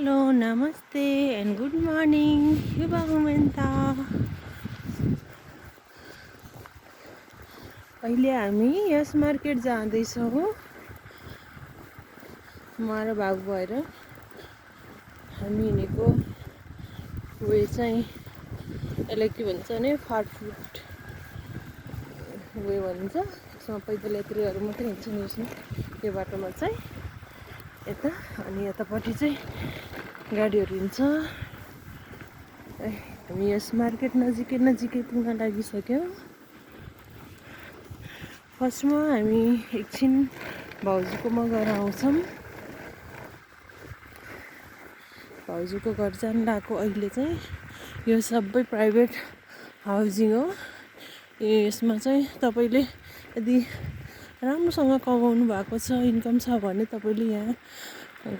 Hello नमस्ते and good morning शुभ moment. अहिले हामी यस मार्केट जाँदैछौँ। म र बाबु भएर हामी हिँडेको वे चाहिँ यसलाई के भन्छ भने फास्ट फुड वे भन्छ। यसमा पैदल यात्रीहरू मात्रै हिँड्छन् यसमा, यो बाटोमा चाहिँ यता, अनि यतापट्टि चाहिँ गाडीहरू हिँड्छ। हामी यस मार्केट नजिकै पुग्न लागिसक्यौँ। फर्स्टमा हामी एकछिन भाउजूकोमा गएर आउँछौँ। भाउजूको घर जान लागेको। अहिले चाहिँ यो सबै प्राइभेट हाउसिङ हो। यसमा चाहिँ तपाईँले यदि राम्रोसँग कमाउनु भएको छ, इन्कम छ भने तपाईँले यहाँ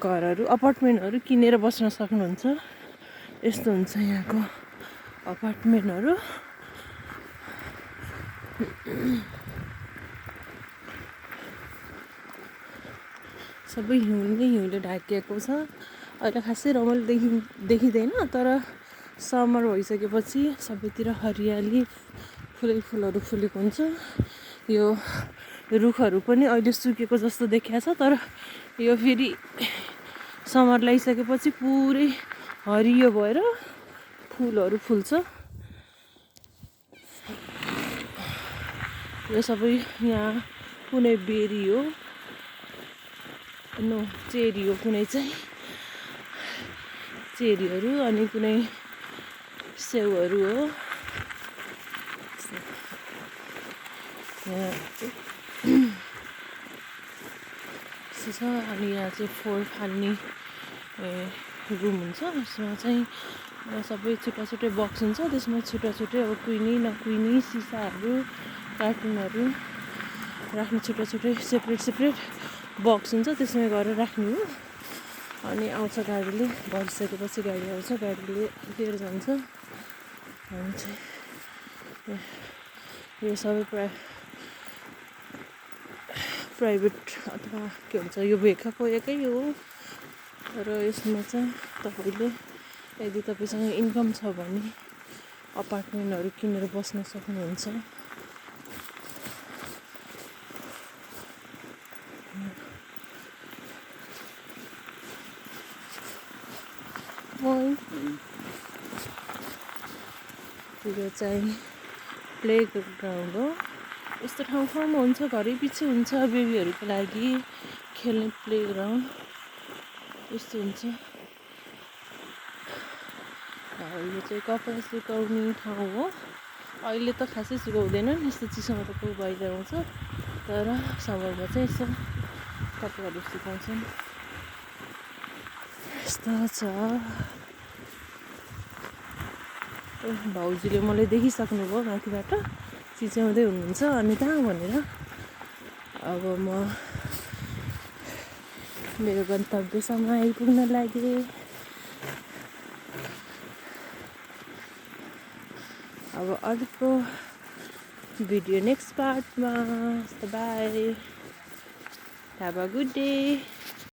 घरहरू अपार्टमेन्टहरू किनेर बस्न सक्नुहुन्छ। यस्तो हुन्छ यहाँको अपार्टमेन्टहरू। सबै हिउँले ढाकिएको छ। अहिले खासै रमाइलो देखिँदैन, तर समर भइसकेपछि सबैतिर हरियाली फुलहरू फुलेको हुन्छ। यो रुखहरू पनि अहिले सुकेको जस्तो देखिएको छ, तर यो फेरि समर ल्याइसकेपछि पुरै हरियो भएर फुलहरू फुल्छ। यो सबै यहाँ कुनै बेरी हो, चेरी हो, कुनै चाहिँ चेरीहरू, अनि कुनै स्याउहरू हो। अनि यहाँ चाहिँ फोहोर फाल्ने रुम हुन्छ। यसमा चाहिँ सबै छुट्टै बक्स हुन्छ। त्यसमा छुट्टै अब कुहिने नकुहिने सिसाहरू, कार्टुनहरू राख्ने छुट्टै सेपरेट बक्स हुन्छ। त्यसमा गरेर राख्ने हो। अनि आउँछ गाडीले, भरिसकेपछि गाडी आउँछ, गाडीले लिएर जान्छ। अनि चाहिँ यो सबै प्राइभेट अथवा के भन्छ, यो भेकाको एकै हो। र यसमा चाहिँ तपाईँले यदि तपाईँसँग इन्कम छ भने अपार्टमेन्टहरू किनेर बस्न सक्नुहुन्छ। यो चाहिँ प्ले ग्राउन्ड हो। यस्तो ठाउँमा हुन्छ, घरै पछि हुन्छ बेबीहरूको लागि खेल्ने प्ले ग्राउन्ड यस्तो हुन्छ। यो चाहिँ कपडा सुकाउने ठाउँ हो। अहिले त खासै सुकाउँदैनन्, यस्तो चिसोमा त को बाहिर आउँछ, तर समरमा चाहिँ यसो कपडाहरू सुकाउँछन्। यस्तो छ। भाउजूले मलाई देखिसक्नुभयो, माथिबाट चिच्याउँदै हुनुहुन्छ अनिता भनेर। अब म मेरो गन्तव्यसम्म आइपुग्न लागेँ। अब अर्को भिडियो नेक्स्ट पार्टमा। Bye, have a good day.